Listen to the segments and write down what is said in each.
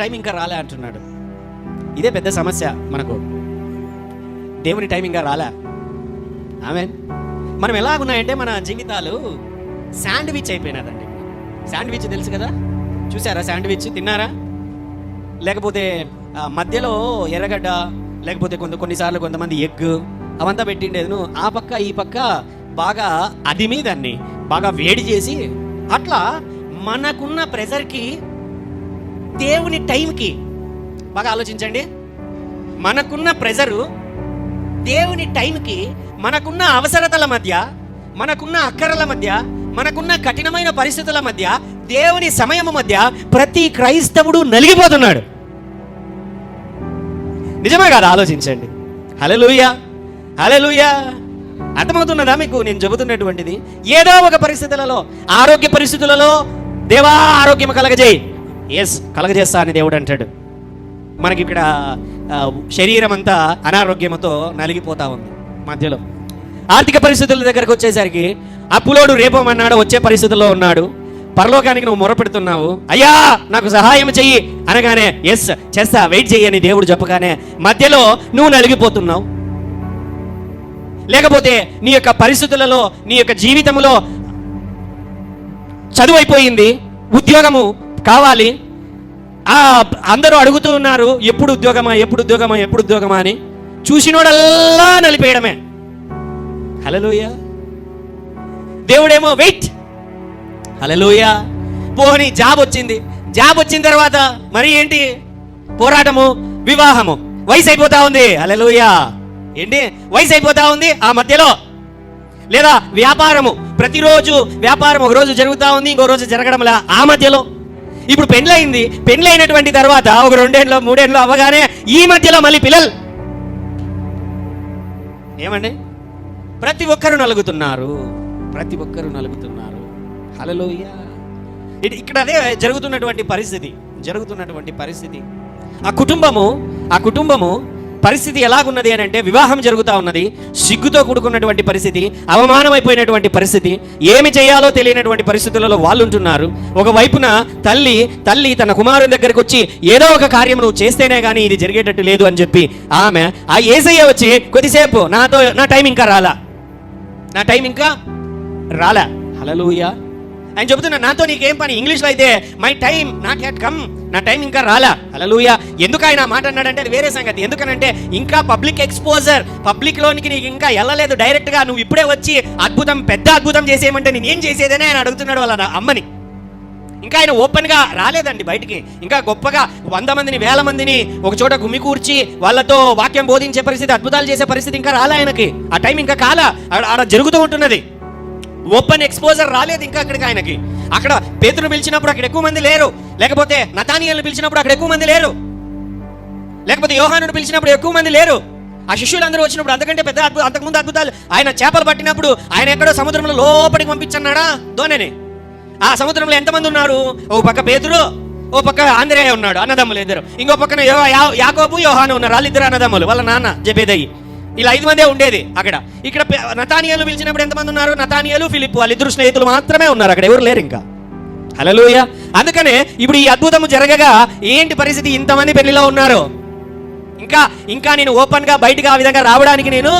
Time ఇంకా రాలే అంటున్నాడు. ఇదే పెద్ద సమస్య మనకు. దేవుని టైం ఇంకా రాలే. ఆమేన్. మనం ఎలాగున్నాయంటే మన జీవితాలు శాండ్విచ్ అయిపోయినదండి. శాండ్విచ్ తెలుసు కదా, చూసారా? శాండ్విచ్ తిన్నారా? లేకపోతే మధ్యలో ఎర్రగడ్డ, లేకపోతే కొన్నిసార్లు కొంతమంది ఎగ్ అవంతా పెట్టిండేది. ఆ పక్క ఈ పక్క బాగా అదిమి దాన్ని బాగా వేడి చేసి, అట్లా మనకున్న ప్రెజర్కి దేవుని టైంకి బాగా ఆలోచించండి. మనకున్న ప్రెజరు దేవుని టైంకి, మనకున్న అవసరతల మధ్య, మనకున్న అక్కరల మధ్య, మనకున్న కఠినమైన పరిస్థితుల మధ్య, దేవుని సమయము మధ్య ప్రతి క్రైస్తవుడు నలిగిపోతున్నాడు. నిజమే కాదు? ఆలోచించండి. హల్లెలూయా, హల్లెలూయా. అర్థమవుతున్నదా మీకు నేను చెబుతున్నటువంటిది? ఏదో ఒక పరిస్థితులలో, ఆరోగ్య పరిస్థితులలో దేవా ఆరోగ్యం కలగజేయి, ఎస్ కలగజేస్తా అని దేవుడు అంటాడు. మనకి ఇక్కడ శరీరం అంతా అనారోగ్యంతో నలిగిపోతా ఉంది. మధ్యలో ఆర్థిక పరిస్థితుల దగ్గరకు వచ్చేసరికి అప్పులోడు రేపమన్నాడు వచ్చే పరిస్థితుల్లో ఉన్నాడు. పరలోకానికి నువ్వు మొరపెడుతున్నావు, అయ్యా నాకు సహాయం చెయ్యి అనగానే ఎస్ చేస్తా వెయిట్ చెయ్యి అని దేవుడు చెప్పగానే మధ్యలో నువ్వు నలిగిపోతున్నావు. లేకపోతే నీ యొక్క పరిస్థితులలో, నీ యొక్క జీవితంలో చదువు అయిపోయింది, ఉద్యోగము కావాలి, అందరూ అడుగుతూ ఉన్నారు ఎప్పుడు ఉద్యోగమా, ఎప్పుడు ఉద్యోగమా, ఎప్పుడు ఉద్యోగమా అని. చూసినోడల్లా నలిపేయడమే. హల్లెలూయా. దేవుడేమో వెయిట్. హల్లెలూయా. పోని జాబ్ వచ్చింది. జాబ్ వచ్చిన తర్వాత మరి ఏంటి? పోరాటము, వివాహము, వయసు అయిపోతా ఉంది. హల్లెలూయా. ఏంటి? వయసు అయిపోతా ఉంది. ఆ మధ్యలో లేదా వ్యాపారము, ప్రతిరోజు వ్యాపారం ఒక రోజు జరుగుతూ ఉంది, ఇంకో రోజు జరగడంలా. ఆ మధ్యలో ఇప్పుడు పెళ్ళయింది. పెళ్ళైనటువంటి తర్వాత ఒక 2 ఏళ్ళు 3 ఏళ్ళు అవ్వగానే ఈ మధ్యలో మళ్ళీ పిల్లలు. ఏమండి? ప్రతి ఒక్కరు నలుగుతున్నారు, ప్రతి ఒక్కరు నలుగుతున్నారు. హల్లెలూయా. ఇక్కడ అదే జరుగుతున్నటువంటి పరిస్థితి. ఆ కుటుంబము పరిస్థితి ఎలాగున్నది అని అంటే, వివాహం జరుగుతూ ఉన్నది, సిగ్గుతో కూడుకున్నటువంటి పరిస్థితి, అవమానమైపోయినటువంటి పరిస్థితి, ఏమి చేయాలో తెలియనటువంటి పరిస్థితులలో వాళ్ళు ఉంటున్నారు. ఒకవైపున తల్లి తన కుమారుని దగ్గరికి వచ్చి ఏదో ఒక కార్యం నువ్వు చేస్తేనే కానీ ఇది జరిగేటట్టు లేదు అని చెప్పి ఆమె ఆ యేసయ్య వచ్చి కొద్దిసేపు నా టైం ఇంకా రాలా. హల్లెలూయా. ఆయన చెబుతున్నా నాతో నీకేం పని? ఇంగ్లీష్లో అయితే my time not yet come, నా టైం ఇంకా రాలా. హల్లెలూయా. ఎందుకు ఆయన మాట అన్నాడంటే అది వేరే సంగతి. ఎందుకనంటే ఇంకా పబ్లిక్ ఎక్స్పోజర్, పబ్లిక్లోనికి నీకు ఇంకా వెళ్ళలేదు. డైరెక్ట్గా నువ్వు ఇప్పుడే వచ్చి పెద్ద అద్భుతం చేసేయమంటే నేనేం చేసేదని ఆయన అడుగుతున్నాడు వాళ్ళ అమ్మని. ఇంకా ఆయన ఓపెన్గా రాలేదండి బయటికి. ఇంకా గొప్పగా 100 మందిని 1000 మందిని ఒక చోట గుమికూర్చి వాళ్ళతో వాక్యం బోధించే పరిస్థితి, అద్భుతాలు చేసే పరిస్థితి ఇంకా రాలే ఆయనకి. ఆ టైం ఇంకా కాలా, ఆడ జరుగుతూ ఉంటున్నది. ఓపెన్ ఎక్స్పోజర్ రాలేదు ఇంకా అక్కడికి ఆయనకి. అక్కడ పేతురుని పిలిచినప్పుడు అక్కడ ఎక్కువ మంది లేరు, లేకపోతే నతానియేలుని పిలిచినప్పుడు అక్కడ ఎక్కువ మంది లేరు, లేకపోతే యోహానుని పిలిచినప్పుడు ఎక్కువ మంది లేరు. ఆ శిష్యులందరూ వచ్చినప్పుడు అంతకంటే పెద్ద అంతకుముందు అద్భుతాలు. ఆయన చేపలు పట్టినప్పుడు ఆయన ఎక్కడో సముద్రంలో లోపలికి పంపించన్నాడా దోనని. ఆ సముద్రంలో ఎంతమంది ఉన్నారు? ఓ పక్క పేతురు, ఓ పక్క ఆంద్రేయ ఉన్నాడు, అన్నదమ్ములు ఇద్దరు. ఇంకో పక్కన యాకోబు యోహాను ఉన్నారు, వాళ్ళిద్దరు అన్నదమ్ములు, వాళ్ళ నాన్న జెబెదయి. ఇలా 5 మందే ఉండేది అక్కడ. ఇక్కడ నతానియేలు పిలిచినప్పుడు ఎంతమంది ఉన్నారు? నతానియేలు, ఫిలిప్పు, వాళ్ళిద్దరు స్నేహితులు మాత్రమే ఉన్నారు, అక్కడ ఎవరు లేరు ఇంకా. హల్లెలూయా. అందుకనే ఇప్పుడు ఈ అద్భుతము జరగగా ఏంటి పరిస్థితి? ఇంతమంది పెళ్లిలో ఉన్నారు, ఇంకా నేను ఓపెన్గా బయటగా ఆ విధంగా రావడానికి నేను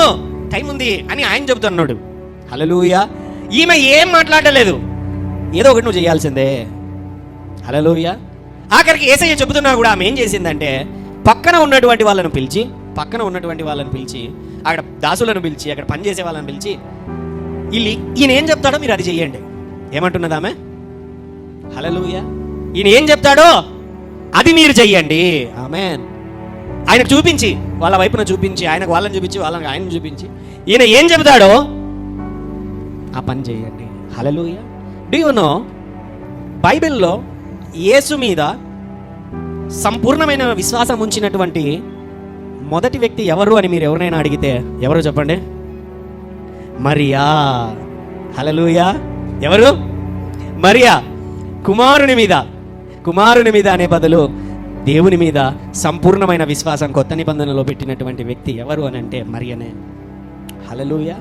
టైం ఉంది అని ఆయన చెబుతున్నాడు. హల్లెలూయా. ఈమె ఏం మాట్లాడలేదు, ఏదో ఒకటి నువ్వు చేయాల్సిందే. హల్లెలూయా. ఆఖరికి యేసయ్య చెబుతున్నా కూడా ఆమె ఏం చేసిందంటే పక్కన ఉన్నటువంటి వాళ్ళని పిలిచి అక్కడ దాసులను పిలిచి అక్కడ పనిచేసే వాళ్ళని పిలిచి ఈయన ఏం చెప్తాడో మీరు అది చెయ్యండి. ఏమంటున్నది ఆమె? హల్లెలూయా. ఈయన ఏం చెప్తాడో అది మీరు చెయ్యండి. ఆమేన్. ఆయనకు చూపించి, వాళ్ళ వైపున చూపించి, ఆయనకు వాళ్ళని చూపించి, వాళ్ళని ఆయనను చూపించి ఈయన ఏం చెప్తాడో ఆ పని చేయండి. హల్లెలూయా. డు యు నో బైబిల్లో యేసు మీద సంపూర్ణమైన విశ్వాసం ఉంచినటువంటి మొదటి వ్యక్తి ఎవరు అని మీరు ఎవరైనా అడిగితే ఎవరు చెప్పండి? మరియా. హల్లెలూయా. ఎవరు? మరియా. కుమారుని మీద అనే బదులు దేవుని మీద సంపూర్ణమైన విశ్వాసం కొత్త నిబంధనలో పెట్టినటువంటి వ్యక్తి ఎవరు అని అంటే మరియనే. హల్లెలూయా.